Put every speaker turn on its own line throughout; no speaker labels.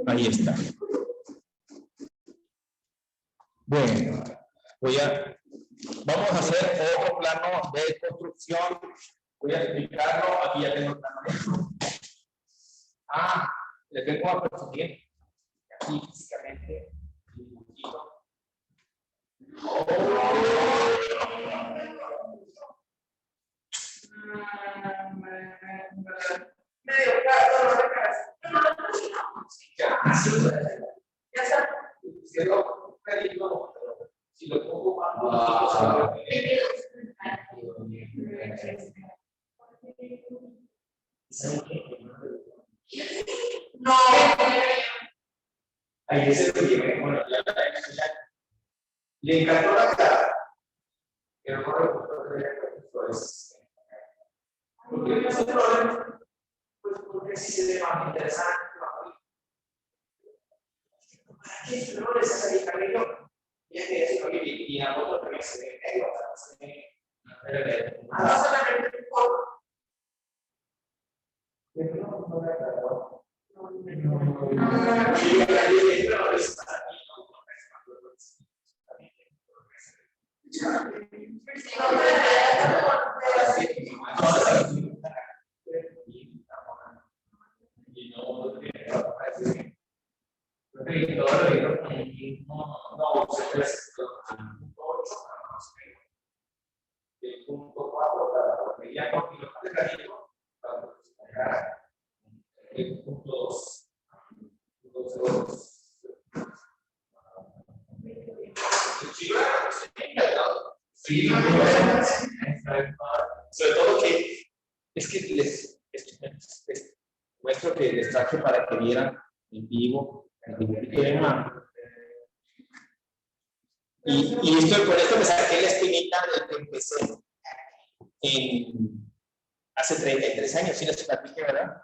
Ahí está. Bueno, vamos a hacer otro plano de construcción. Voy a explicarlo. Aquí ya tengo el plano. Le tengo a presumir aquí físicamente un poquito. Medio plato, no de cabeza. Ya está. Si lo pongo más no. Ahí es el que bueno, ya le encantó la cara. Pero no recuerdo flores. Porque ese problema, pues porque si se ve más interesante, ¿para qué flores hacia el cabello? Y es que eso y a otro también se ve negro, o sea, se ve solamente un poco. El punto 4 para la batería con el punto 2. Sí, sobre todo que es que les muestro que les traje para que vieran en vivo el dibujito de mano. Y con esto me saqué la espinita del que empecé hace 33 años, si les platiqué, ¿verdad?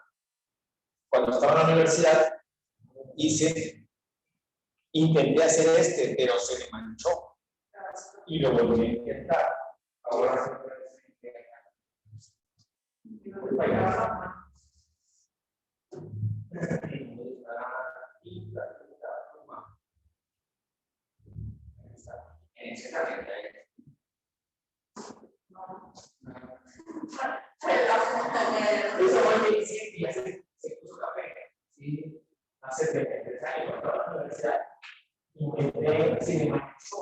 Cuando estaba en la universidad, intenté hacer pero se me manchó. Y lo volví a intentar. Ahora se puso café, ¿sí? Hace 33 años, cuando estaba en la universidad, intenté, se me manchó.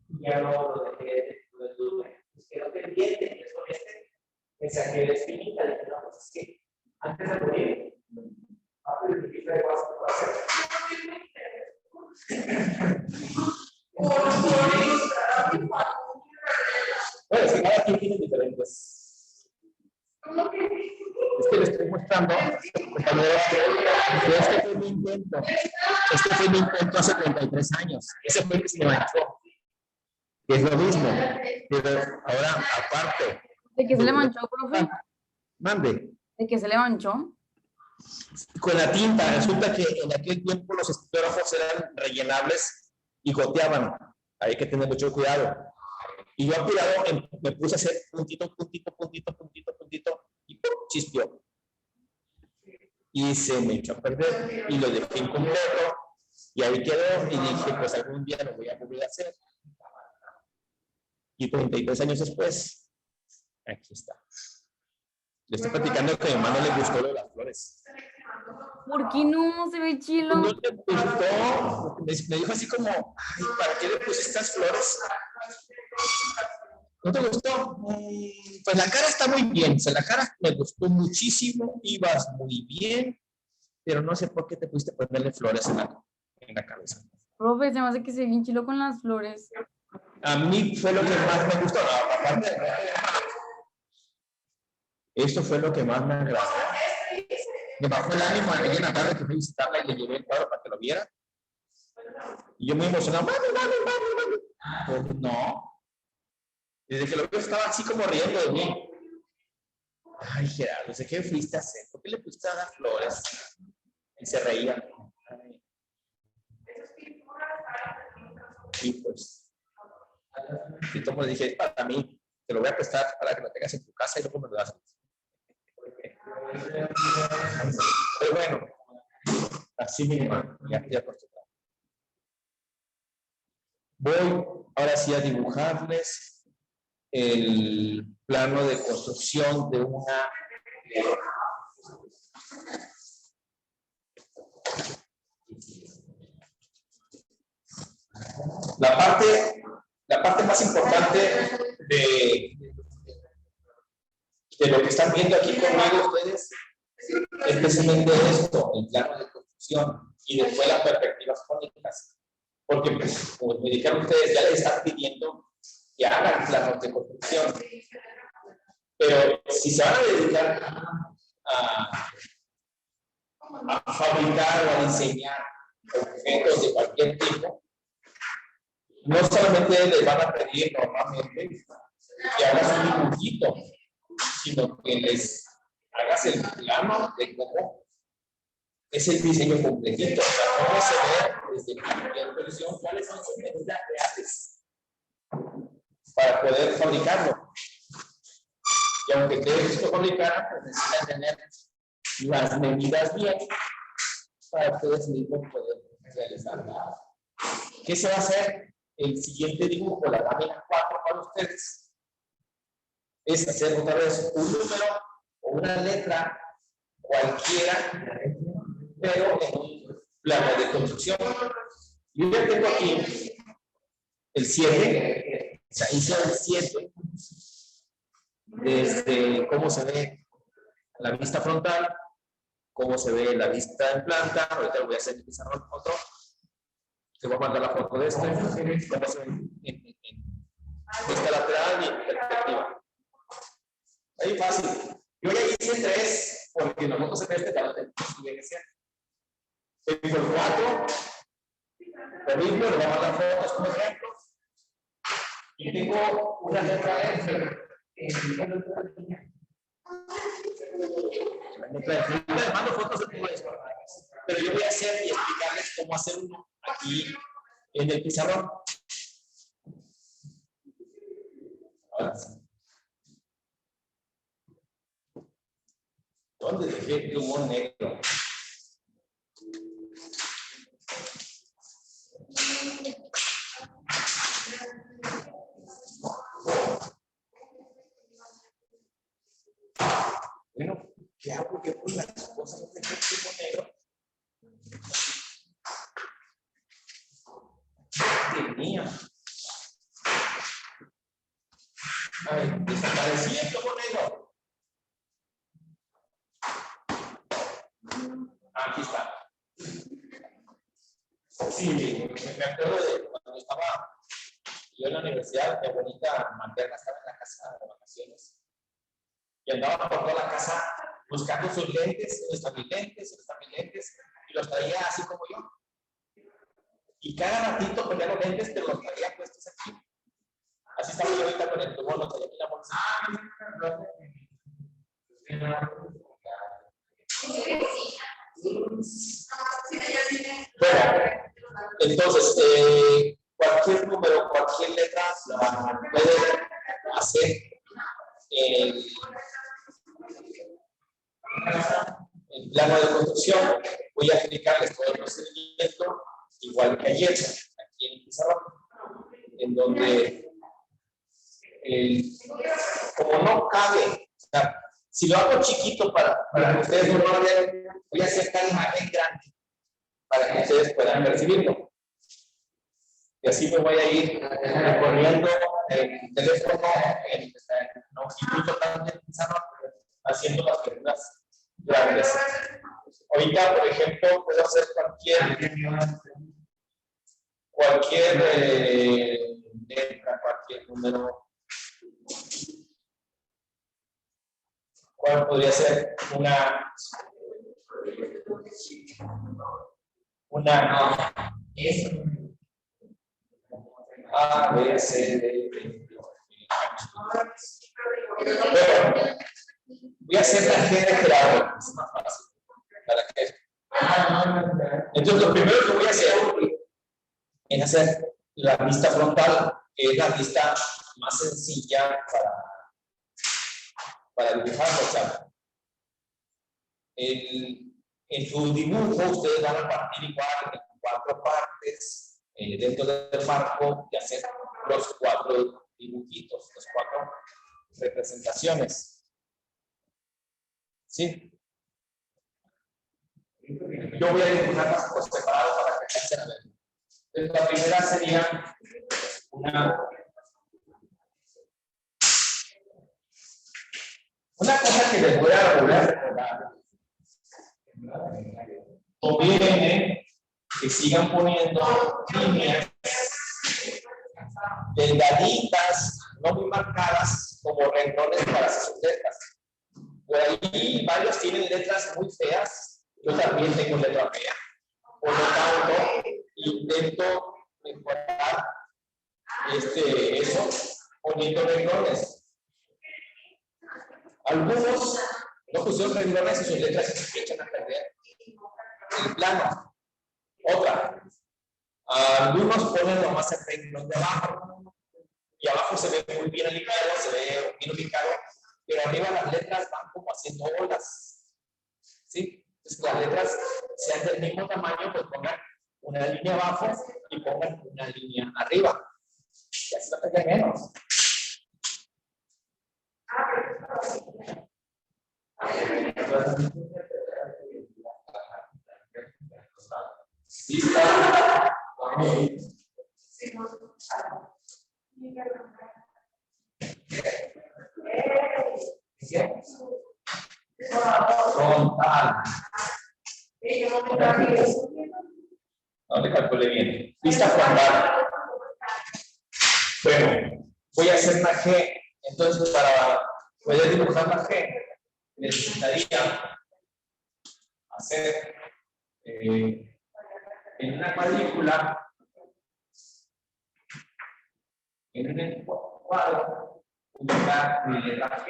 Y ya no lo dejé, lo tuve. Pues quedó pendiente, y con me saqué la espinita, y dije, no, pues es que antes de morir, antes de vivir de cosas que va a hacer. Bueno, si cada quien tiene diferentes. Es que les estoy mostrando, compañeros, que este fue mi intento. Este fue mi intento hace 33 años. Ese fue el que se me manchó. Que es lo mismo. Pero ahora, aparte.
¿De qué se le manchó, profe?
Mande.
¿De qué se le manchó?
Con la tinta. Resulta que en aquel tiempo los estilógrafos eran rellenables y goteaban. Hay que tener mucho cuidado. Y yo apurado me puse a hacer puntito, y ¡pum! Chispeó. Y se me echó a perder y lo dejé incompleto. Y ahí quedó y dije, pues algún día lo voy a volver a hacer. Y 33 años después, aquí está. Le estoy platicando que a mi mamá no le gustó lo de las flores.
¿Por qué no? Se ve chilo.
No te gustó. Me dijo así como, ay, ¿para qué le puse estas flores? ¿No te gustó? Pues la cara está muy bien. O sea, la cara me gustó muchísimo. Ibas muy bien. Pero no sé por qué te pusiste a ponerle flores en la cabeza.
Profe, se me hace que se ve bien chilo con las flores.
A mí fue lo que más me gustó. No, aparte, esto fue lo que más me agradó. Me bajó el ánimo a en la tarde que fui a visitarla y le llevé el cuadro para que lo viera. Y yo muy emocionado. Mami. Pues no. Desde que lo vio estaba así como riendo de mí. Ay, Gerardo, ¿de qué fuiste a hacer? ¿Por qué le pusiste a dar flores? Y se reía. Ay. Y pues, y como le dije, para mí, te lo voy a prestar para que lo tengas en tu casa y luego me lo das. Pero bueno, así mismo, ya acostumbrado. Voy ahora sí a dibujarles el plano de construcción de una la parte más importante de lo que están viendo aquí conmigo ustedes es precisamente esto, el plano de construcción y después las perspectivas cónicas. Porque, pues, como me dijeron ustedes, ya les están pidiendo que hagan planos de construcción. Pero si se van a dedicar a fabricar o a diseñar objetos de cualquier tipo, no solamente les van a pedir normalmente que hagas un dibujito, sino que les hagas el plano de cómo es el diseño completito, o sea, cómo se ve desde cualquier versión, cuáles son sus medidas reales para poder fabricarlo. Y aunque ustedes lo fabricaran, pues necesitan tener las medidas bien para ustedes mismos poder realizarla. ¿Qué se va a hacer? El siguiente dibujo, la lámina 4 para ustedes, es hacer otra vez un número o una letra cualquiera, pero en un plano de construcción. Yo ya tengo aquí el 7, o sea, hice el 7, desde cómo se ve la vista frontal, cómo se ve la vista en planta. Ahorita lo voy a hacer en pizarrón otro. Te voy a mandar la foto de este, cómo se ve en vista lateral y en perspectiva. Ahí fácil. Yo ya hice 3, porque la foto se ve este lado, tiene que ser. Tengo el 4, lo mismo, le voy a mandar fotos como ejemplo. Y tengo una letra F. Les mando fotos de todo esto, pero yo voy a hacer y explicarles cómo hacer uno aquí en el pizarrón. Ahora sí. ¿Dónde dejé el humor negro? Bueno, ¿qué hago? ¿Qué con las cosas? ¿Dónde dejé el humor negro? Tenía. Ay, desaparecí el humor negro. Aquí está. Sí, me acuerdo de cuando estaba yo en la universidad, mi abuelita materna estaba en la casa de vacaciones. Y andaba por toda la casa buscando sus lentes, ¿dónde están mis lentes? ¿Dónde están mis lentes? Y los traía así como yo. Y cada ratito ponía los lentes, pero los traía puestos aquí. Así estaba yo ahorita con el plumón, lo traía aquí en la bolsa. Bueno, entonces, cualquier número, cualquier letra puede hacer el plano de construcción. Voy a explicarles todo el procedimiento, igual que ayer, aquí en el pizarrón, en donde, como no cabe, o sea, si lo hago chiquito para que ustedes no lo vean, voy a hacer cada imagen grande para que ustedes puedan percibirlo. Y así me voy a ir poniendo el teléfono en longitud total del pizarrón, haciendo las figuras grandes. Ahorita, por ejemplo, puedo hacer cualquier letra, cualquier número. ¿Cuál podría ser? Una A, B, C, D, E. Bueno, voy a hacer la G de Gerardo, es más fácil. ¿Para qué? Entonces, lo primero que voy a hacer es hacer la vista frontal, que es la vista más sencilla para dibujar. O sea, En su dibujo ustedes van a partir igual en 4 partes dentro del marco y hacer los 4 dibujitos, las 4 representaciones. ¿Sí? Yo voy a dibujarlas por separado para que alcancen a ver. Entonces, la primera sería una cosa que les voy a volver a recordar. Conviene que sigan poniendo líneas delgaditas, no muy marcadas, como renglones para sus letras. Por ahí varios tienen letras muy feas. Yo también tengo letra fea. Por lo tanto, intento mejorar eso poniendo renglones. Algunos no pusieron renglones y sus letras se echan a perder el plano. Otra. Algunos ponen nomás el renglón de abajo. Y abajo se ve muy bien alineado, se ve bien ubicado. Pero arriba las letras van como haciendo olas. ¿Sí? Entonces, que las letras sean del mismo tamaño, pues pongan una línea abajo y pongan una línea arriba. Y así va a tener menos. ¿Lista? Frontal. No le calculé bien. Lista frontal. Bueno, voy a hacer una G. Entonces, para poder dibujar la G, necesitaría hacer en una cuadrícula, en un cuadro, ubicar mi letra G.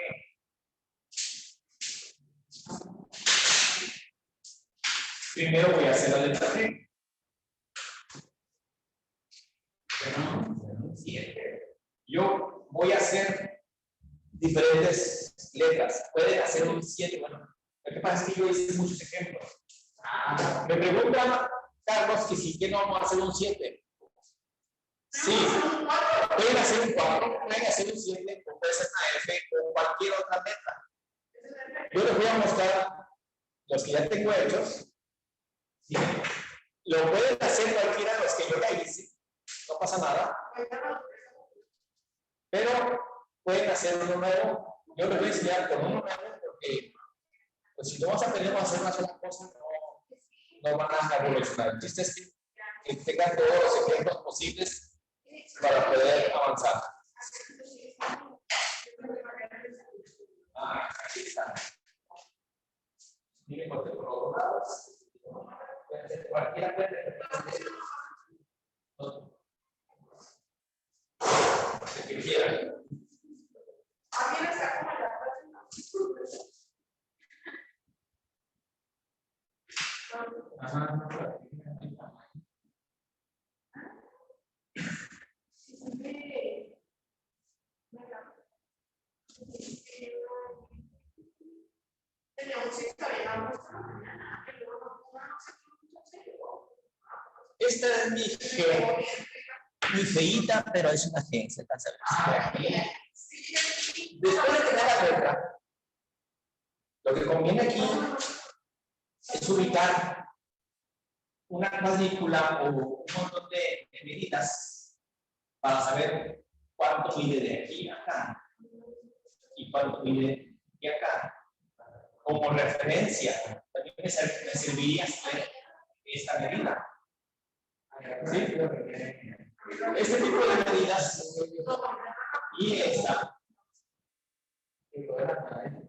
Primero voy a hacer la letra G. Yo voy a hacer diferentes letras. Pueden hacer un 7. Bueno, lo que pasa es que yo hice muchos ejemplos. Me pregunta Carlos que si que no vamos a hacer un 7. Sí, pueden hacer un 4, pueden hacer un 7, o puede ser una F o cualquier otra letra. Yo les voy a mostrar los que ya tengo hechos. ¿Sí? Lo pueden hacer cualquiera de los que yo ya hice, no pasa nada. Pero pueden hacer uno nuevo. Yo les voy a enseñar con uno nuevo porque pues, si no vamos a aprender a hacer una sola cosa, no van a revolucionar. El chiste es que tengan todos los ejemplos posibles para poder avanzar. Aquí está. Miren, por los lados. Cualquiera puede. El que quiera. Esta es mi G, muy feíta, pero es una G, se alcanza a ver. Después de tener la letra, lo que conviene aquí es ubicar una cuadrícula o un montón de medidas para saber cuánto mide de aquí a acá y cuánto mide de aquí a acá. Como referencia, también me serviría saber esta medida. ¿Sí? Este tipo de medidas y esta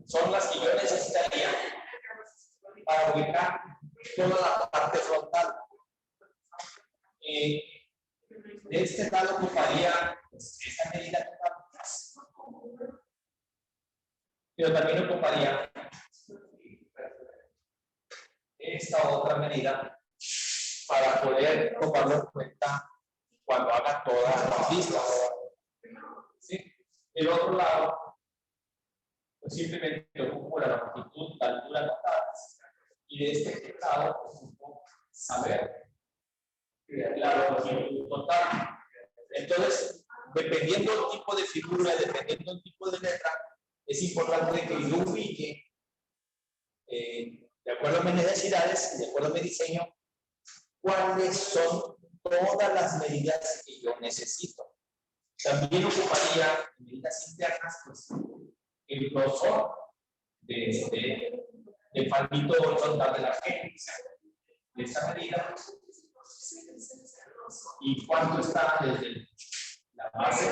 son las que yo necesitaría para ubicar toda la parte frontal. De este lado ocuparía esta medida, pero también ocuparía esta otra medida para poder tomarlo en cuenta cuando haga todas las listas. ¿Sí? El otro lado, pues simplemente ocupo la longitud, la altura notada Y de este teclado ocupo saber la longitud total. Entonces, dependiendo del tipo de figura, dependiendo del tipo de letra, es importante que yo ubique, de acuerdo a mis necesidades, de acuerdo a mi diseño, cuáles son todas las medidas que yo necesito. También ocuparía medidas internas, pues, el grosor del palito horizontal de la G, de esa medida, y cuánto está desde la base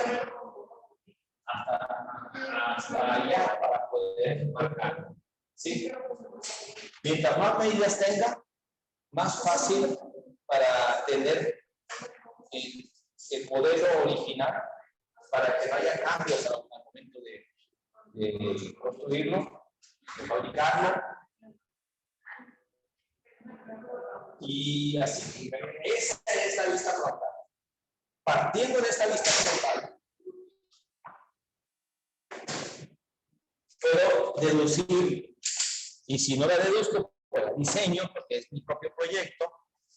hasta allá para poder marcar. ¿Sí? Mientras más medidas tenga, más fácil para tener el modelo original, para que no haya cambios al momento de construirlo, de fabricarlo. Y así, esa es la vista frontal. Partiendo de esta vista frontal, puedo deducir, y si no la deduzco, pues la diseño, porque es mi propio proyecto,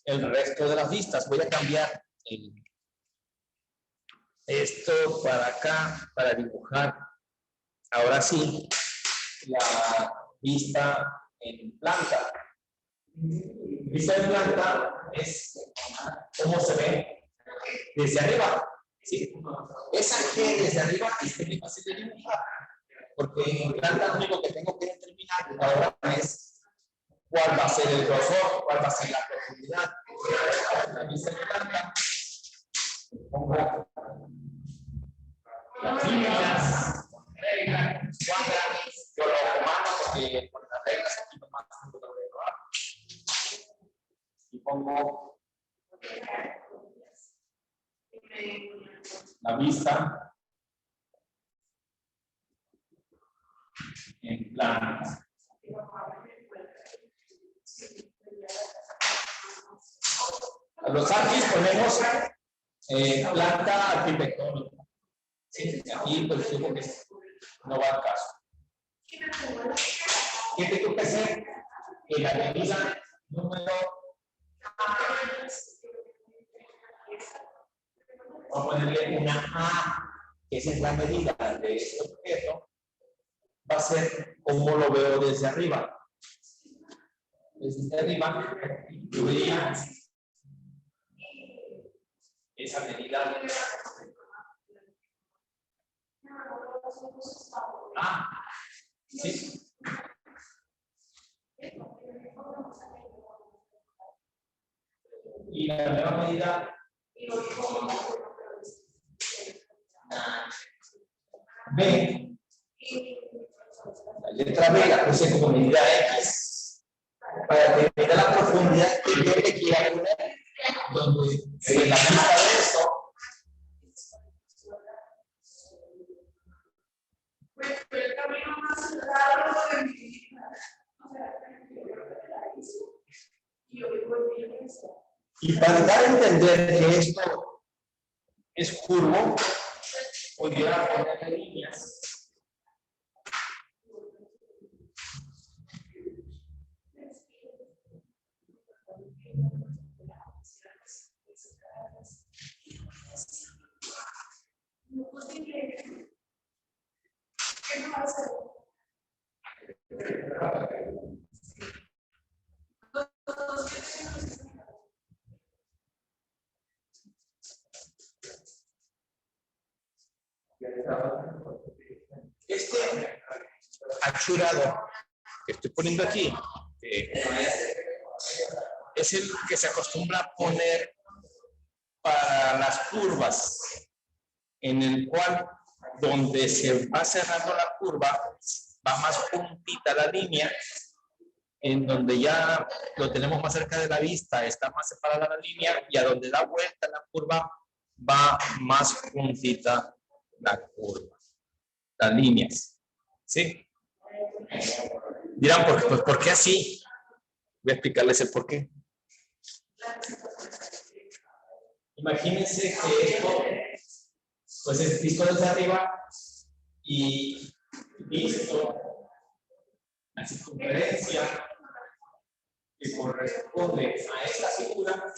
el resto de las vistas. Voy a cambiar esto para acá, para dibujar, ahora sí, la vista en planta. Vista en planta es cómo se ve desde arriba. ¿Sí? Esa G desde arriba es muy fácil de dibujar, porque en planta lo único que tengo que determinar ahora es cuál va a ser el grosor, cuál va a ser la profundidad. La vista en planta, pongo las líneas, reglas, cuadras, yo lo comando porque con las reglas aquí nomás tengo que probar. Y pongo la vista en planta. A los arquis ponemos planta arquitectónica. Sí, aquí pues digo que no va al caso. ¿Qué tengo que hacer? Que la medida número, vamos a ponerle una A, que esa es la medida de este objeto, va a ser como lo veo desde arriba. Desde arriba, yo vería esa medida. Ah, sí. Y la nueva medida B, la letra B la puse como medida X para que me dé la profundidad que yo le quiera poner, donde se la vista de esto. Y para dar a entender que esto es curvo, podría ponerle líneas. Este achurado que estoy poniendo aquí es el que se acostumbra a poner para las curvas, en el cual donde se va cerrando la curva va más puntita la línea, en donde ya lo tenemos más cerca de la vista está más separada la línea, y a donde da vuelta la curva va más puntita la curva, las líneas. ¿Sí? Dirán, ¿por qué así? Voy a explicarles el por qué. Imagínense que esto pues es visto desde arriba y visto la circunferencia que corresponde a esta figura,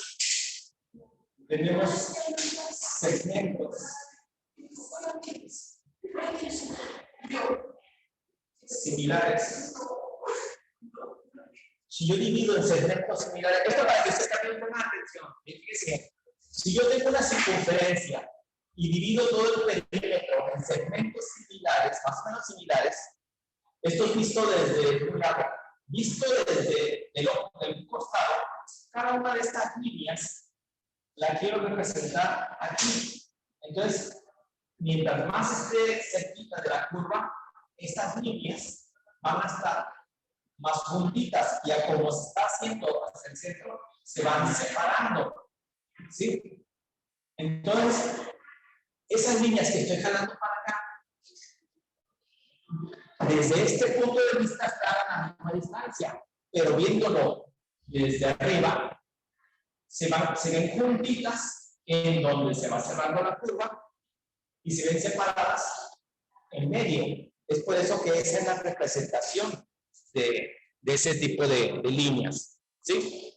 tenemos segmentos similares. Si yo divido en segmentos similares, esto para que ustedes también pongan atención, fíjense, si yo tengo una circunferencia y divido todo el perímetro en segmentos similares, más o menos similares, esto es visto desde un lado, visto desde el costado, cada una de estas líneas la quiero representar aquí. Entonces, mientras más esté cerquita de la curva, estas líneas van a estar más juntitas y a como se está haciendo hacia el centro, se van separando. ¿Sí? Entonces, esas líneas que estoy jalando para acá, desde este punto de vista están a la misma distancia, pero viéndolo desde arriba, se ven juntitas en donde se va cerrando la curva y se ven separadas en medio. Es por eso que esa es la representación de ese tipo de líneas. ¿Sí?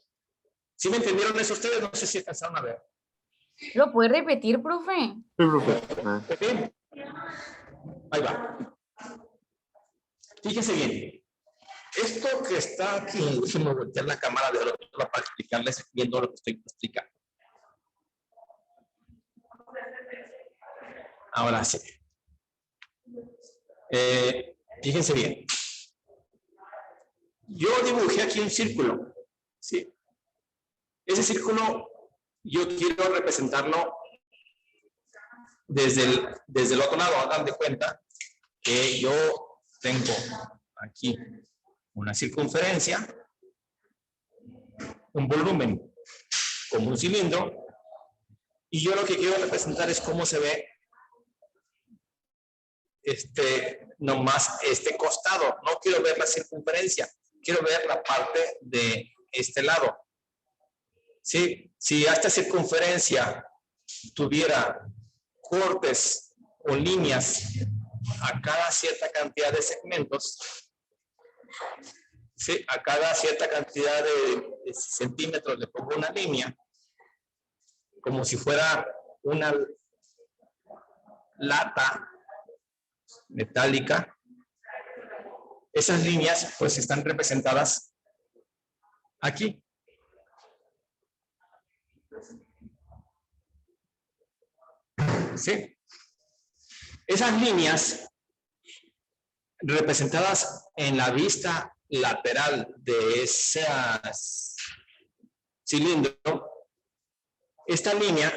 ¿Sí me entendieron eso ustedes? No sé si alcanzaron a ver.
¿Lo puede repetir, profe?
Sí, profe.
Bien. Ahí va. Fíjense bien. Esto que está aquí, déjenme voltear la cámara de otro lado para explicarles viendo lo que estoy explicando. Ahora sí. Fíjense bien. Yo dibujé aquí un círculo. ¿Sí? Ese círculo yo quiero representarlo desde el otro lado. Hagan de cuenta que yo tengo aquí una circunferencia, un volumen como un cilindro, y yo lo que quiero representar es cómo se ve nomás este costado. No quiero ver la circunferencia, quiero ver la parte de este lado. ¿Sí? Si esta circunferencia tuviera cortes o líneas a cada cierta cantidad de segmentos, ¿sí? A cada cierta cantidad de centímetros le pongo una línea, como si fuera una lata metálica. Esas líneas pues están representadas aquí. ¿Sí? Esas líneas representadas en la vista lateral de ese cilindro, esta línea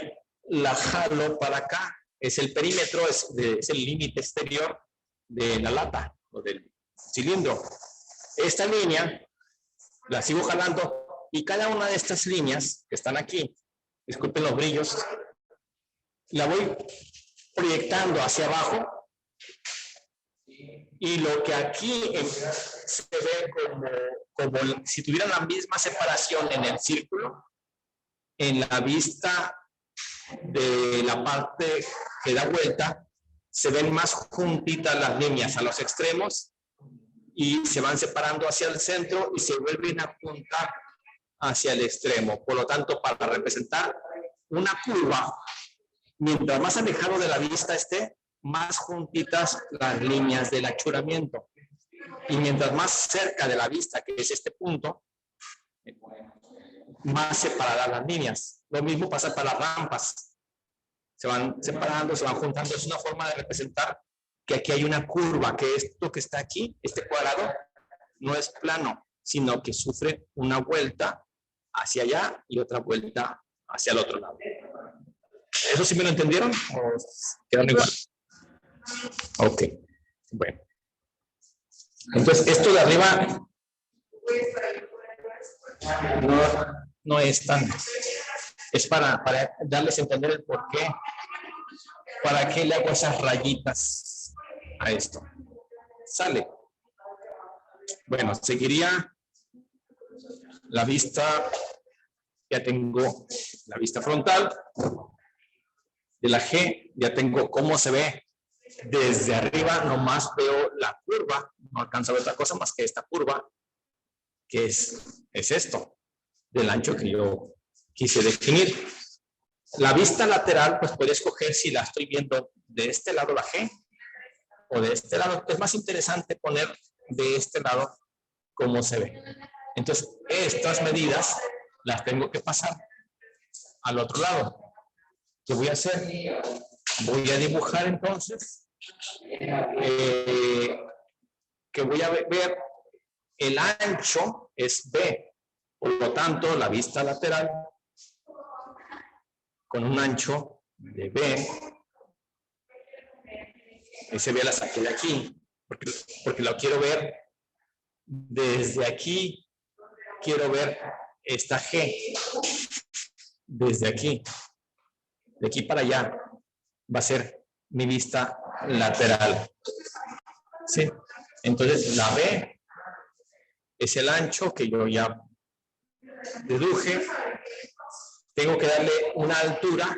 la jalo para acá. Es el perímetro, es el límite exterior de la lata o del cilindro. Esta línea la sigo jalando y cada una de estas líneas que están aquí, disculpen los brillos, la voy proyectando hacia abajo y lo que aquí se ve como si tuvieran la misma separación en el círculo, en la vista de la parte que da vuelta, se ven más juntitas las líneas a los extremos y se van separando hacia el centro y se vuelven a juntar hacia el extremo. Por lo tanto, para representar una curva, mientras más alejado de la vista esté, más juntitas las líneas del achuramiento. Y mientras más cerca de la vista, que es este punto, más separadas las líneas. Lo mismo pasa para las rampas. Se van separando, se van juntando. Es una forma de representar que aquí hay una curva, que esto que está aquí, este cuadrado, no es plano, sino que sufre una vuelta hacia allá y otra vuelta hacia el otro lado. ¿Eso sí me lo entendieron? ¿O quedaron igual? Ok. Bueno. Entonces, esto de arriba no es tan... Es para darles a entender el por qué. ¿Para qué le hago esas rayitas a esto? Sale. Bueno, seguiría la vista. Ya tengo la vista frontal. De la G ya tengo cómo se ve desde arriba. Nomás veo la curva. No alcanzo a ver otra cosa más que esta curva. que es esto, del ancho que yo quise definir. La vista lateral, pues puede escoger si la estoy viendo de este lado la G o de este lado. Es más interesante poner de este lado cómo se ve. Entonces, estas medidas las tengo que pasar al otro lado. ¿Qué voy a hacer? Voy a dibujar entonces que voy a ver el ancho es B. Por lo tanto, la vista lateral con un ancho de B, ese B la saqué de aquí, porque lo quiero ver desde aquí, quiero ver esta G, desde aquí, de aquí para allá, va a ser mi vista lateral. ¿Sí? Entonces, la B es el ancho que yo ya deduje. Tengo que darle una altura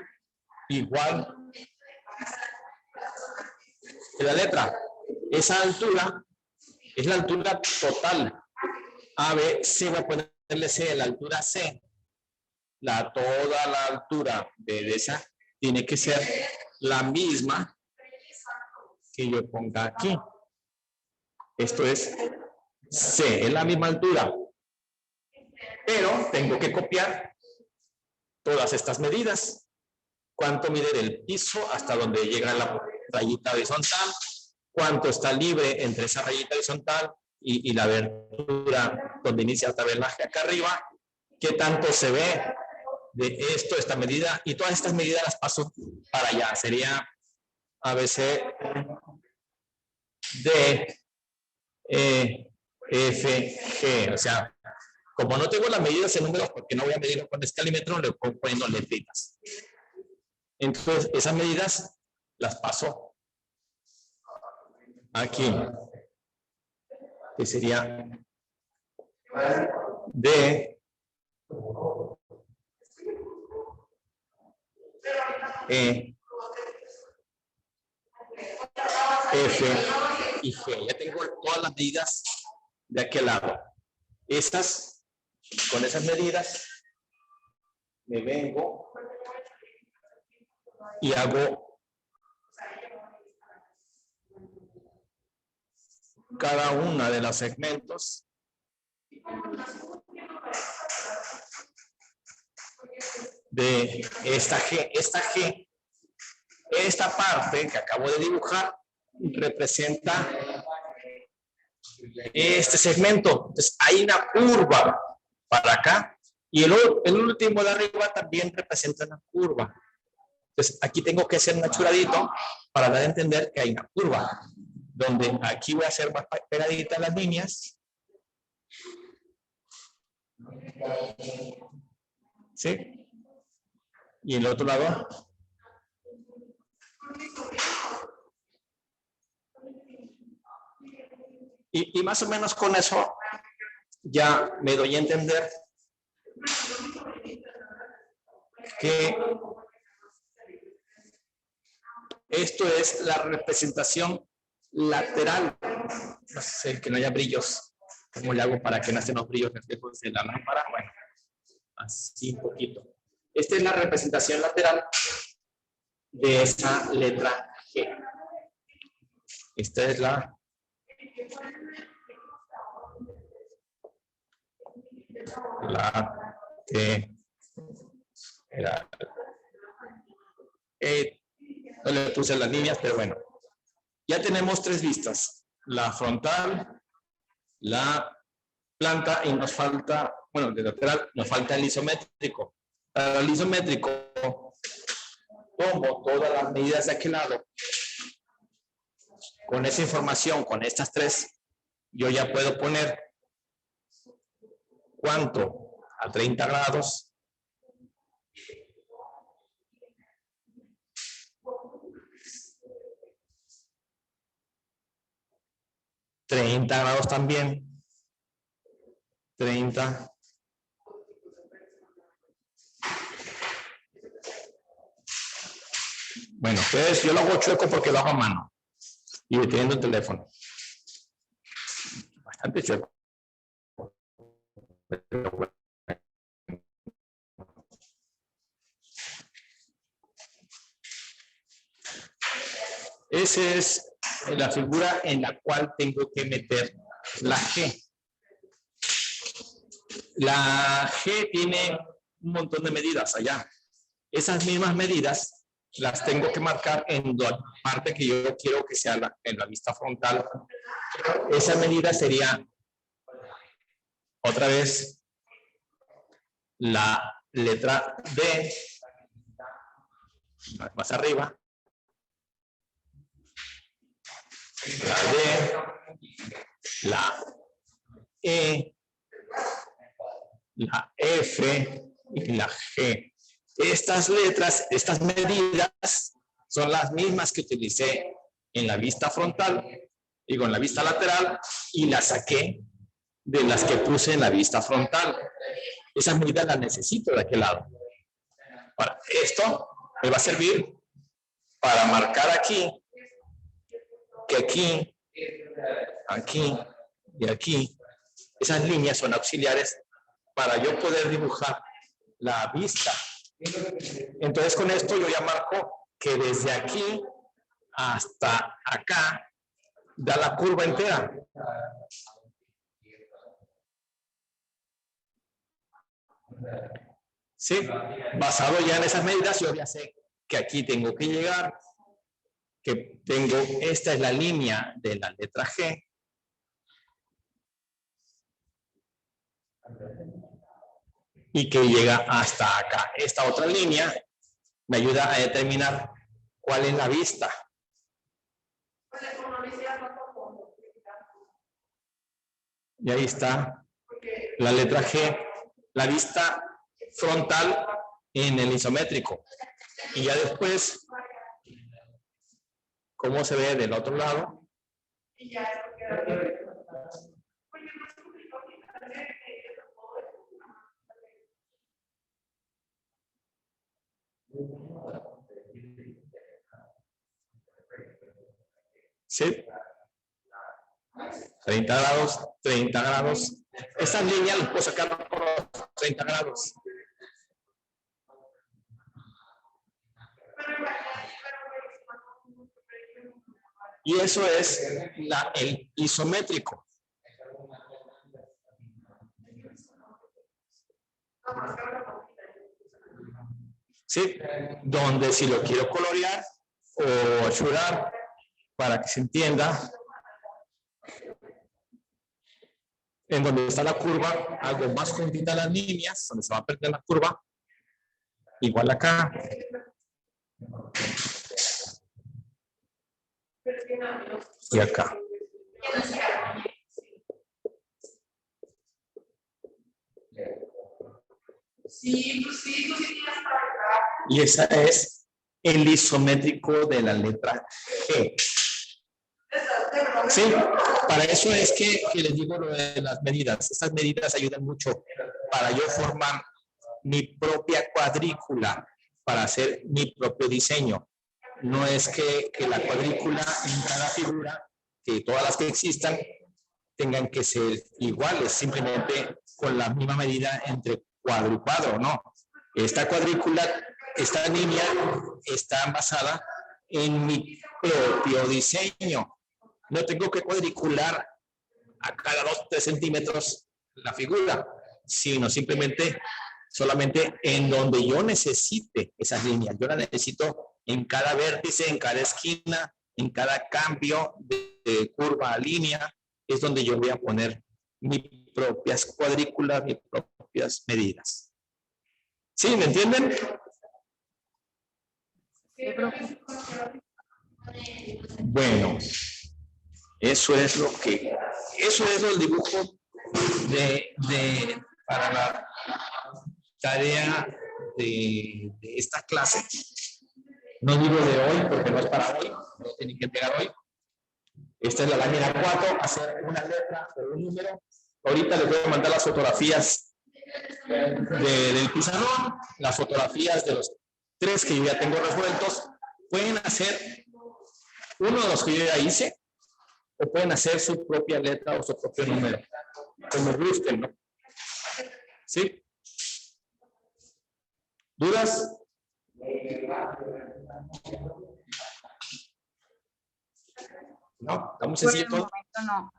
igual que la letra. Esa altura es la altura total. A, B, C, voy a ponerle C, la altura C. Toda la altura de esa tiene que ser la misma que yo ponga aquí. Esto es C, es la misma altura. Pero tengo que copiar todas estas medidas. ¿Cuánto mide del piso hasta donde llega la rayita horizontal? ¿Cuánto está libre entre esa rayita horizontal y la abertura donde inicia el tablaje acá arriba? ¿Qué tanto se ve de esto, esta medida? Y todas estas medidas las paso para allá. Sería ABC, D, E, F, G. O sea, como no tengo las medidas en números, porque no voy a medirlo con escalímetro, le voy poniendo letritas. Entonces, esas medidas las paso aquí, que sería D, E, F y G. Ya tengo todas las medidas de aquel lado. Con esas medidas, me vengo y hago cada una de los segmentos de esta G. Esta parte que acabo de dibujar representa este segmento. Entonces, hay una curva para acá y el último de arriba también representa una curva. Entonces, aquí tengo que hacer un achuradito para dar a entender que hay una curva, donde aquí voy a hacer más pegaditas las líneas. ¿Sí? Y el otro lado. Y más o menos con eso ya me doy a entender que esto es la representación lateral. No sé, que no haya brillos. ¿Cómo le hago para que no estén los brillos reflejos de la lámpara? Bueno, así un poquito. Esta es la representación lateral de esa letra G. Esta es la no le puse las líneas, pero bueno. Ya tenemos tres vistas. La frontal, la planta y nos falta, bueno, de lateral, nos falta el isométrico. Para el isométrico, tomo todas las medidas de aquel lado. Con esa información, con estas tres, yo ya puedo poner cuánto a 30 grados. $30 también. 30. Bueno, ustedes, yo lo hago chueco porque lo hago a mano. Y deteniendo el teléfono. Bastante chueco. Esa es la figura en la cual tengo que meter la G. La G tiene un montón de medidas allá. Esas mismas medidas las tengo que marcar en la parte que yo quiero que sea en la vista frontal. Esa medida sería, otra vez, la letra D, más arriba, la D, la E, la F y la G. Estas letras, estas medidas son las mismas que utilicé en la vista frontal, digo en la vista lateral, y las saqué de las que puse en la vista frontal. Esas medidas las necesito de aquel lado. Ahora, esto me va a servir para marcar aquí, que aquí, aquí y aquí, esas líneas son auxiliares para yo poder dibujar la vista. Entonces con esto yo ya marco que desde aquí hasta acá da la curva entera. Sí, basado ya en esas medidas yo ya sé que aquí tengo que llegar, que tengo, esta es la línea de la letra G. Y que llega hasta acá. Esta otra línea me ayuda a determinar cuál es la vista. Y ahí está la letra G, la vista frontal en el isométrico. Y ya después, ¿cómo se ve del otro lado? Sí. 30 grados, 30 grados. Estas líneas las puedo sacar por 30 grados. Y eso es el isométrico. Sí, donde si lo quiero colorear o churar para que se entienda, en donde está la curva, hago más juntita las líneas, donde se va a perder la curva, igual acá. Y acá. Y esa es el isométrico de la letra G. Sí, para eso es que les digo lo de las medidas. Estas medidas ayudan mucho para yo formar mi propia cuadrícula, para hacer mi propio diseño. No es que la cuadrícula en cada figura, que todas las que existan, tengan que ser iguales, simplemente con la misma medida entre cuadro y cuadro, no. Esta cuadrícula, esta línea está basada en mi propio diseño. No tengo que cuadricular a cada 2-3 centímetros la figura, sino simplemente solamente en donde yo necesite esas líneas. Yo las necesito en cada vértice, en cada esquina, en cada cambio de curva a línea, es donde yo voy a poner mis propias cuadrículas, mis propias medidas. ¿Sí? ¿Me entienden? Bueno, eso es el dibujo para la tarea de esta clase. No digo de hoy porque no es para hoy, no tienen que entregar hoy. Esta es la lámina 4, hacer una letra o un número. Ahorita les voy a mandar las fotografías del pizarrón, las fotografías de los 3 que yo ya tengo resueltos. Pueden hacer uno de los que yo ya hice, o pueden hacer su propia letra o su propio número, como gusten, ¿no? ¿Sí? ¿Dudas? No, está muy
Por
sencillo
el
todo.
momento no.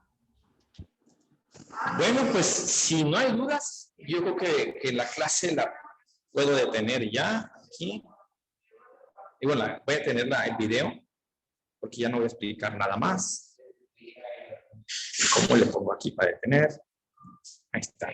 Bueno, pues si no hay dudas, yo creo que la clase la puedo detener ya aquí. Y bueno, voy a tener el video, porque ya no voy a explicar nada más. ¿Cómo le pongo aquí para detener? Ahí está.